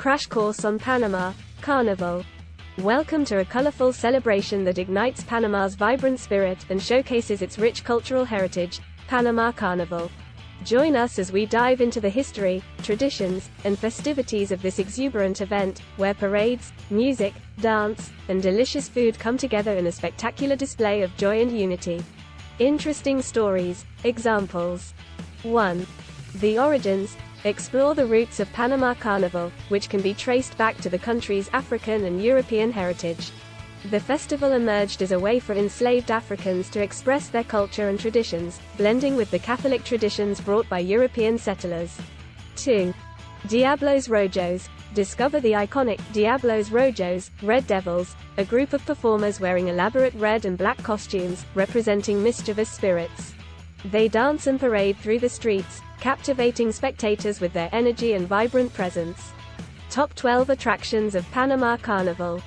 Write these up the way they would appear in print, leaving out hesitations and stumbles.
Crash course on Panama Carnival. Welcome to a colorful celebration that ignites Panama's vibrant spirit and showcases its rich cultural heritage, Panama Carnival. Join us as we dive into the history, traditions, and festivities of this exuberant event, where parades, music, dance, and delicious food come together in a spectacular display of joy and unity. Interesting stories, examples. 1. The origins. Explore the roots of Panama Carnival, which can be traced back to the country's African and European heritage. The festival emerged as a way for enslaved Africans to express their culture and traditions, blending with the Catholic traditions brought by European settlers. 2. Diablos Rojos. Discover the iconic Diablos Rojos, Red Devils, a group of performers wearing elaborate red and black costumes, representing mischievous spirits. They dance and parade through the streets, captivating spectators with their energy and vibrant presence. Top 12 attractions of Panama Carnival.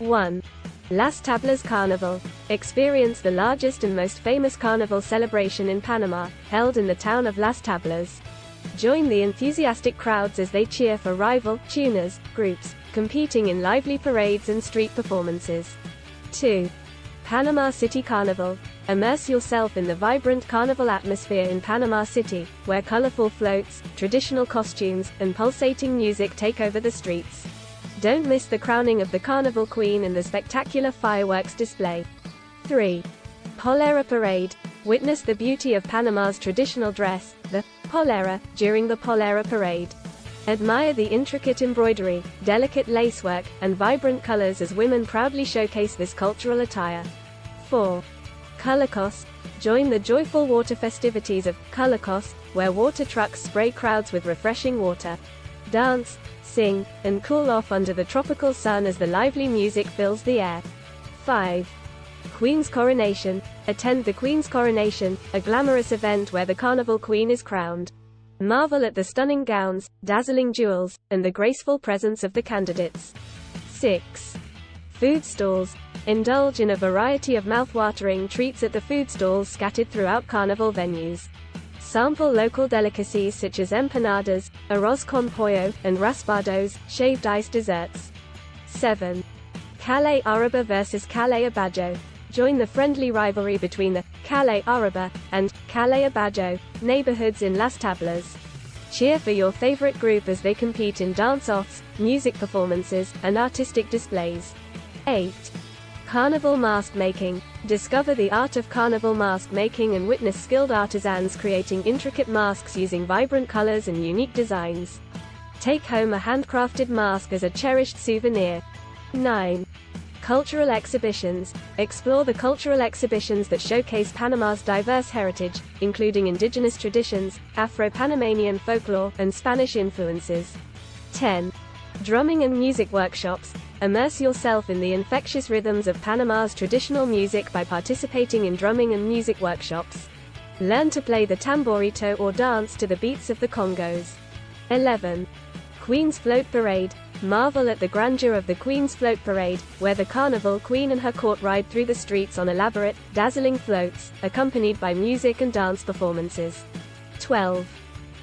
1. Las Tablas Carnival. Experience the largest and most famous carnival celebration in Panama, held in the town of Las Tablas. Join the enthusiastic crowds as they cheer for rival tuners groups, competing in lively parades and street performances. 2. Panama City Carnival. Immerse yourself in the vibrant carnival atmosphere in Panama City, where colorful floats, traditional costumes, and pulsating music take over the streets. Don't miss the crowning of the Carnival Queen and the spectacular fireworks display. 3. Polera Parade. Witness the beauty of Panama's traditional dress, the polera, during the Polera Parade. Admire the intricate embroidery, delicate lacework, and vibrant colors as women proudly showcase this cultural attire. 4. Colorcos. Join the joyful water festivities of Colorcos, where water trucks spray crowds with refreshing water. Dance, sing, and cool off under the tropical sun as the lively music fills the air. 5. Queen's Coronation. Attend the Queen's Coronation, a glamorous event where the Carnival Queen is crowned. Marvel at the stunning gowns, dazzling jewels, and the graceful presence of the candidates. 6. Food stalls. Indulge in a variety of mouth-watering treats at the food stalls scattered throughout carnival venues. Sample local delicacies such as empanadas, arroz con pollo, and raspados, shaved ice desserts. 7. Calle Araba vs Calle Abajo. Join the friendly rivalry between the Calle Araba and Calle Abajo neighborhoods in Las Tablas. Cheer for your favorite group as they compete in dance-offs, music performances, and artistic displays. 8. Carnival mask making. Discover the art of carnival mask making and witness skilled artisans creating intricate masks using vibrant colors and unique designs. Take home a handcrafted mask as a cherished souvenir. 9. Cultural exhibitions. Explore the cultural exhibitions that showcase Panama's diverse heritage, including indigenous traditions, Afro-Panamanian folklore, and Spanish influences. 10. Drumming and music workshops. Immerse yourself in the infectious rhythms of Panama's traditional music by participating in drumming and music workshops. Learn to play the tamborito or dance to the beats of the congos. 11. Queen's Float Parade. Marvel at the grandeur of the Queen's Float Parade, where the Carnival Queen and her court ride through the streets on elaborate, dazzling floats, accompanied by music and dance performances. 12.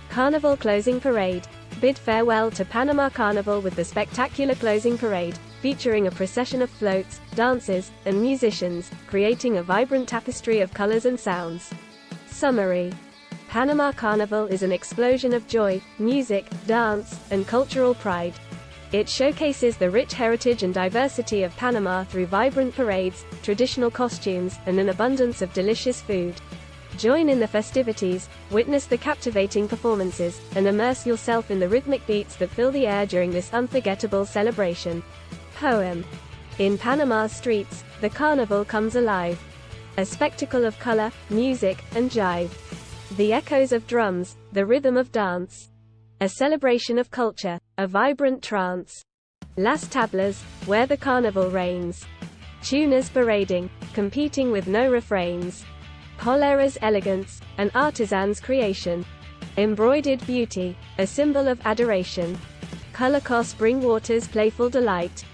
Carnival Closing Parade. Bid farewell to Panama Carnival with the spectacular closing parade, featuring a procession of floats, dancers, and musicians, creating a vibrant tapestry of colors and sounds. Summary. Panama Carnival is an explosion of joy, music, dance, and cultural pride. It showcases the rich heritage and diversity of Panama through vibrant parades, traditional costumes, and an abundance of delicious food. Join in the festivities, witness the captivating performances, and immerse yourself in the rhythmic beats that fill the air during this unforgettable celebration. Poem. In Panama's streets, the carnival comes alive. A spectacle of color, music, and jive. The echoes of drums, the rhythm of dance. A celebration of culture, a vibrant trance. Las Tablas, where the carnival reigns. Tuners parading, competing with no refrains. Polera's elegance, an artisan's creation. Embroidered beauty, a symbol of adoration. Colorcos bring water's playful delight.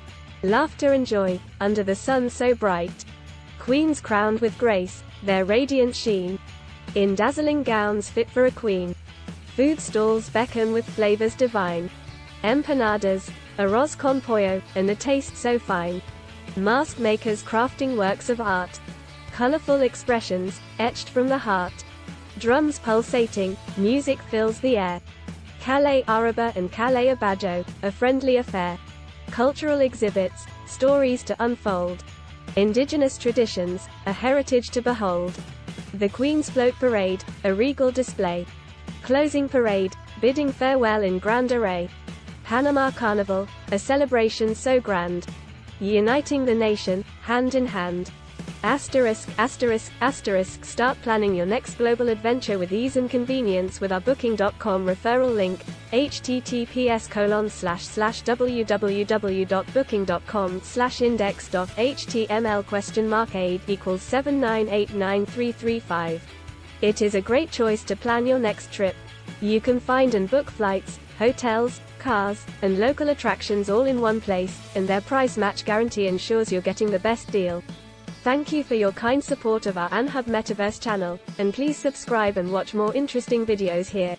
Laughter and joy, under the sun so bright. Queens crowned with grace, their radiant sheen. In dazzling gowns fit for a queen. Food stalls beckon with flavors divine. Empanadas, arroz con pollo, and a taste so fine. Mask makers crafting works of art. Colorful expressions, etched from the heart. Drums pulsating, music fills the air. Calle Araba and Calle Abajo, a friendly affair. Cultural exhibits, stories to unfold. Indigenous traditions, a heritage to behold. The Queen's Float Parade, a regal display. Closing parade, bidding farewell in grand array. Panama Carnival, a celebration so grand. Uniting the nation, hand in hand. Asterisk, asterisk, asterisk. Start planning your next global adventure with ease and convenience with our Booking.com referral link, https://www.booking.com/index.html?aid equals 7989335. It is a great choice to plan your next trip. You can find and book flights, hotels, cars, and local attractions all in one place, and their price match guarantee ensures you're getting the best deal. Thank you for your kind support of our AnHub Metaverse channel, and please subscribe and watch more interesting videos here.